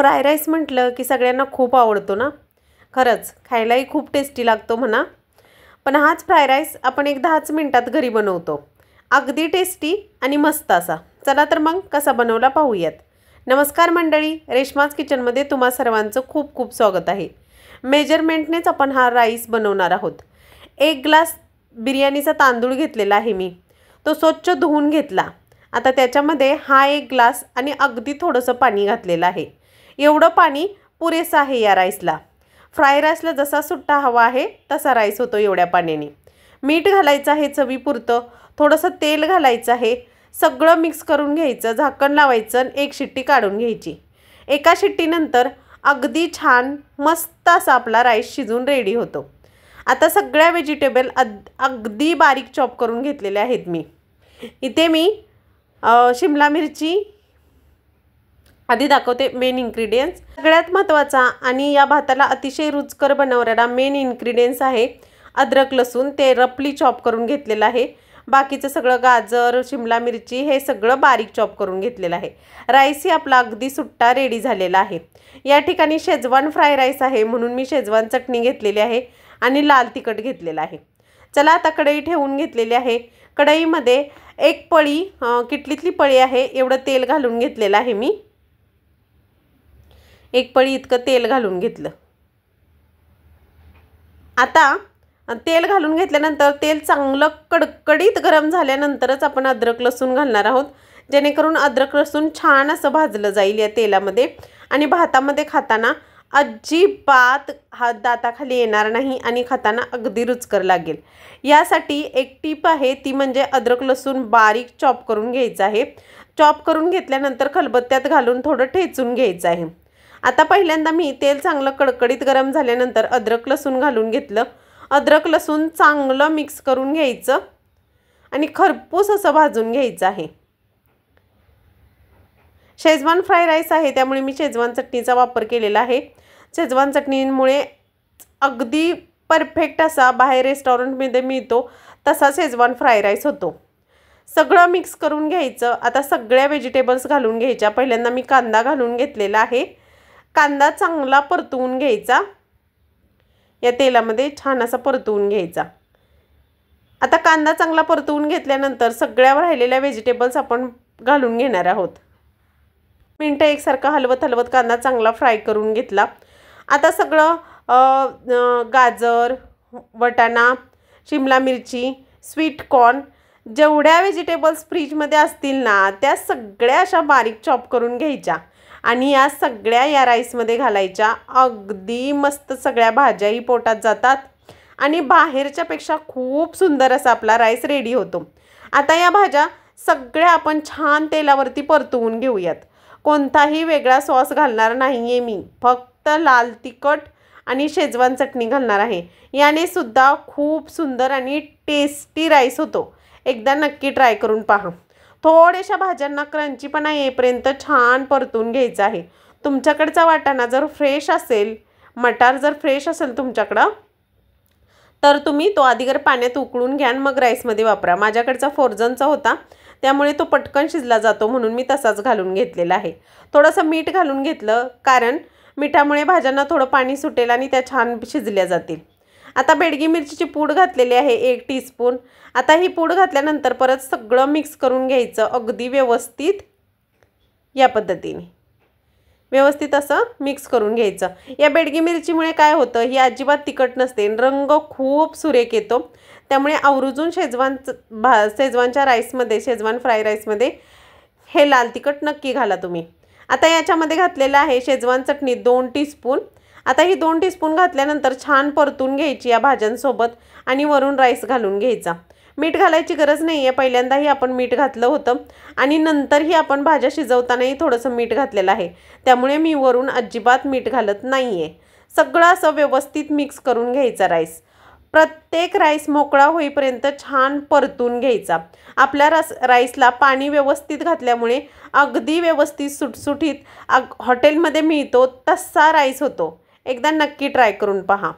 Fry rice म्हटलं की सगळ्यांना खूप आवडतो ना। खरंच खायलाही खूप टेस्टी लागतो म्हणा। पण हाच फ्राय राईस आपण एक 10च मिनिटात घरी बनवतो, अगदी टेस्टी आणि मस्त असा। चला तर मग कसा बनवला पाहूयात। नमस्कार मंडळी, रेश्माज किचनमध्ये तुम्हा सर्वांचं खूप खूप स्वागत आहे। मेजरमेंटनेच आपण हा राईस बनवणार आहोत। 1 ग्लास बिर्याणीचा तांदूळ घेतलेला आहे मी, तो स्वच्छ धुवून घेतला। आता त्याच्यामध्ये हा 1 ग्लास आणि अगदी थोडंसं पाणी घातलेलं आहे। एवढं पाणी पुरेसं आहे या राईसला। फ्राय राईसला जसा सुट्टा हवा आहे तसा राईस होतो एवढ्या पाण्याने। मीठ घालायचं आहे चवीपुरतं, थोडंसं तेल घालायचं आहे, सगळं मिक्स करून घ्यायचं, झाकण लावायचं आणि 1 शिट्टी काढून घ्यायची। एका शिट्टीनंतर अगदी छान मस्त असा आपला राईस शिजून रेडी होतो। आता सगळ्या व्हेजिटेबल अगदी बारीक चॉप करून घेतलेले आहेत मी। इथे मी शिमला मिरची आधी दाखवते मेन इन्ग्रेडियंट्स। सगळ्यात महत्त्वाचा आणि या भाताला अतिशय रुचकर बनवणारा मेन इन्ग्रेडियंट्स आहे अद्रक लसूण। ते रफली चॉप करून घेतलेलं आहे। बाकीचं सगळं गाजर, शिमला मिरची हे सगळं बारीक चॉप करून घेतलेलं आहे। राईसही आपला अगदी सुट्टा रेडी झालेला आहे। या ठिकाणी शेजवान फ्राय राईस आहे म्हणून मी शेजवान चटणी घेतलेली आहे आणि लाल तिखट घेतलेलं आहे। चला आता कढई ठेवून घेतलेली आहे। कढईमध्ये 1 पळी किटलीतली पळी आहे एवढं तेल घालून घेतलेलं आहे मी। 1 पळी इतकं तेल घालून घेतलं। आता तेल घालून घेतल्यानंतर तेल चांगलं कडकडीत गरम झाल्यानंतरच आपण अद्रक लसूण घालणार आहोत, जेणेकरून अद्रक लसूण छान असं भाजलं जाईल या तेलामध्ये आणि भातामध्ये खाताना अजिबात हात दाताखाली येणार नाही आणि खाताना अगदी रुचकर लागेल। यासाठी एक टीप आहे, ती म्हणजे अद्रक लसूण बारीक चॉप करून घ्यायचं आहे। चॉप करून घेतल्यानंतर खलबत्त्यात घालून थोडं ठेचून घ्यायचं आहे। आता पहिल्यांदा मी तेल चांगलं कडकडीत गरम झाल्यानंतर अद्रक लसूण घालून घेतलं। अद्रक लसूण चांगलं मिक्स करून घ्यायचं आणि खरपूस असं भाजून घ्यायचं आहे। शेजवान फ्राय राईस आहे त्यामुळे मी शेजवान चटणीचा वापर केलेला आहे। शेजवान चटणीमुळे अगदी परफेक्ट असा बाहेर रेस्टॉरंटमध्ये मिळतो तसा शेजवान फ्राय राईस होतो। सगळं मिक्स करून घ्यायचं। आता सगळ्या व्हेजिटेबल्स घालून घ्यायच्या। पहिल्यांदा मी कांदा घालून घेतलेला आहे। कांदा चांगला परतवून घ्यायचा, या तेलामध्ये छान असा परतवून घ्यायचा। आता कांदा चांगला परतवून घेतल्यानंतर सगळ्या राहिलेल्या व्हेजिटेबल्स आपण घालून घेणार आहोत। मिनिटं एकसारखं हलवत कांदा चांगला फ्राय करून घेतला। आता सगळं गाजर, वटाणा, शिमला मिरची, स्वीट कॉर्न जेवढ्या व्हेजिटेबल्स फ्रीजमध्ये असतील ना त्या सगळ्या अशा बारीक चॉप करून घ्यायच्या आणि या सगळ्या या राईसमध्ये घालायच्या। अगदी मस्त सगळ्या भाज्याही पोटात जातात आणि बाहेरच्यापेक्षा खूप सुंदर असा आपला राईस रेडी होतो। आता या भाज्या सगळ्या आपण छान तेलावरती परतवून घेऊयात। कोणताही वेगळा सॉस घालणार नाही आहे मी, फक्त लाल तिखट आणि शेजवान चटणी घालणार आहे। याने सुद्धा खूप सुंदर आणि टेस्टी राईस होतो। एकदा नक्की ट्राय करून पहा। थोड्याशा भाज्यांना क्रंचीपणा येईपर्यंत छान परतून घ्यायचं आहे। तुमच्याकडचा वाटाणा जर फ्रेश असेल, मटार जर फ्रेश असेल तुमच्याकडं, तर तुम्ही तो आधी पाण्यात उकळून घ्या मग राईसमध्ये वापरा। माझ्याकडचा फ्रोझनचा होता त्यामुळे तो पटकन शिजला जातो म्हणून मी तसाच घालून घेतलेला आहे। थोडंसं मीठ घालून घेतलं कारण मिठामुळे भाज्यांना थोडं पाणी सुटेल आणि त्या छान शिजल्या जातील। आता बेडगी मिरचीची पूड घातलेली आहे 1 टीस्पून। आता ही पूड घातल्यानंतर परत सगळं मिक्स करून घ्यायचं अगदी व्यवस्थित, या पद्धतीने व्यवस्थित असं मिक्स करून घ्यायचं। या बेडगी मिरचीमुळे काय होतं, ही अजिबात तिखट नसते, रंग खूप सुरेख येतो। त्यामुळे आवर्जून शेजवानच्या राईसमध्ये, शेजवान फ्राय राईसमध्ये हे लाल तिखट नक्की घाला तुम्ही। आता याच्यामध्ये घातलेलं आहे शेजवान चटणी 2 टीस्पून। आता ही 2 टीस्पून घातल्यानंतर छान परतून घ्यायची या भाज्यांसोबत आणि वरून राईस घालून घ्यायचा। मीठ घालायची गरज नाही आहे, पहिल्यांदाही आपण मीठ घातलं होतं आणि नंतरही आपण भाज्या शिजवतानाही थोडंसं मीठ घातलेलं आहे, त्यामुळे मी वरून अजिबात मीठ घालत नाही आहे। सगळं असं व्यवस्थित मिक्स करून घ्यायचा राईस। प्रत्येक राईस मोकळा होईपर्यंत छान परतून घ्यायचा। आपल्या राईसला पाणी व्यवस्थित घातल्यामुळे अगदी व्यवस्थित सुटसुटीत हॉटेलमध्ये मिळतो तसा राईस होतो। एकदा नक्की ट्राय करून पहा।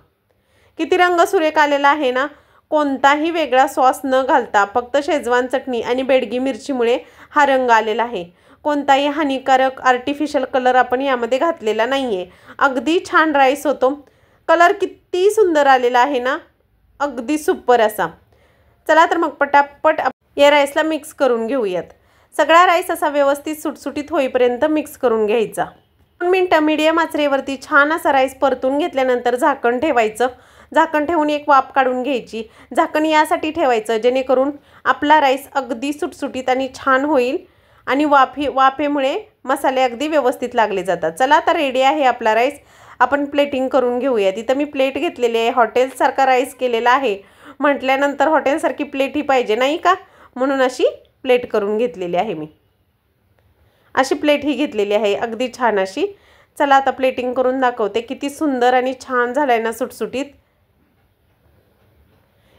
किती रंग सुरेख आलेला आहे ना। कोणताही वेगळा सॉस न घालता फक्त शेजवान चटणी आणि बेडगी मिरचीमुळे हा रंग आलेला आहे। कोणताही हानिकारक आर्टिफिशियल कलर आपण यामध्ये घातलेला नाही आहे. अगदी छान राईस होतो. कलर किती सुंदर आलेला आहे ना, अगदी सुपर असा. चला तर मग पटापट या राईसला मिक्स करून घेऊयात. सगळा राईस असा व्यवस्थित सुटसुटीत होईपर्यंत मिक्स करून घ्यायचा. 2 मिनिटं मीडियम आचेवरती छान असा राईस परतून घेतल्यानंतर झाकण ठेवायचं. झाकण ठेवून एक वाफ काढून घ्यायची. झाकण यासाठी ठेवायचं जेणेकरून आपला राईस अगदी सुटसुटीत आणि छान होईल आणि वाफेमुळे मसाले अगदी व्यवस्थित लागले जातात. चला तर रेडी आहे आपला राईस. आपण प्लेटिंग करून घेऊया. तिथं मी प्लेट घेतलेली आहे. हॉटेलसारखा राईस केलेला आहे म्हटल्यानंतर हॉटेलसारखी प्लेटही पाहिजे नाही का, म्हणून अशी प्लेट करून घेतलेली आहे मी. अशी प्लेट ही घेतलेली आहे अगदी छान अशी. चला आता प्लेटिंग करून दाखवते. किती सुंदर आणि छान झालाय ना सुटसुटीत.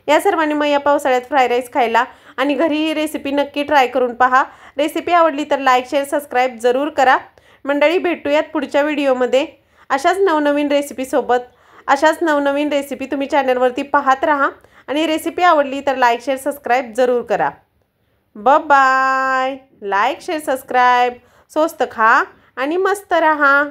या सर्वांनी मग या पावसाळ्यात फ्राईड राईस खायला आणि घरी ही रेसिपी नक्की ट्राय करून पहा. रेसिपी आवडली तर लाईक शेअर सबस्क्राईब जरूर करा. मंडळी भेटूयात पुढच्या व्हिडिओमध्ये अशाच नवनवीन रेसिपीसोबत. अशाच नवनवीन रेसिपी तुम्ही चॅनलवरती पाहत राहा आणि रेसिपी आवडली तर लाईक शेअर सबस्क्राईब जरूर करा. बाय. Like share subscribe. स्वस्त खा आणि मस्त रहा.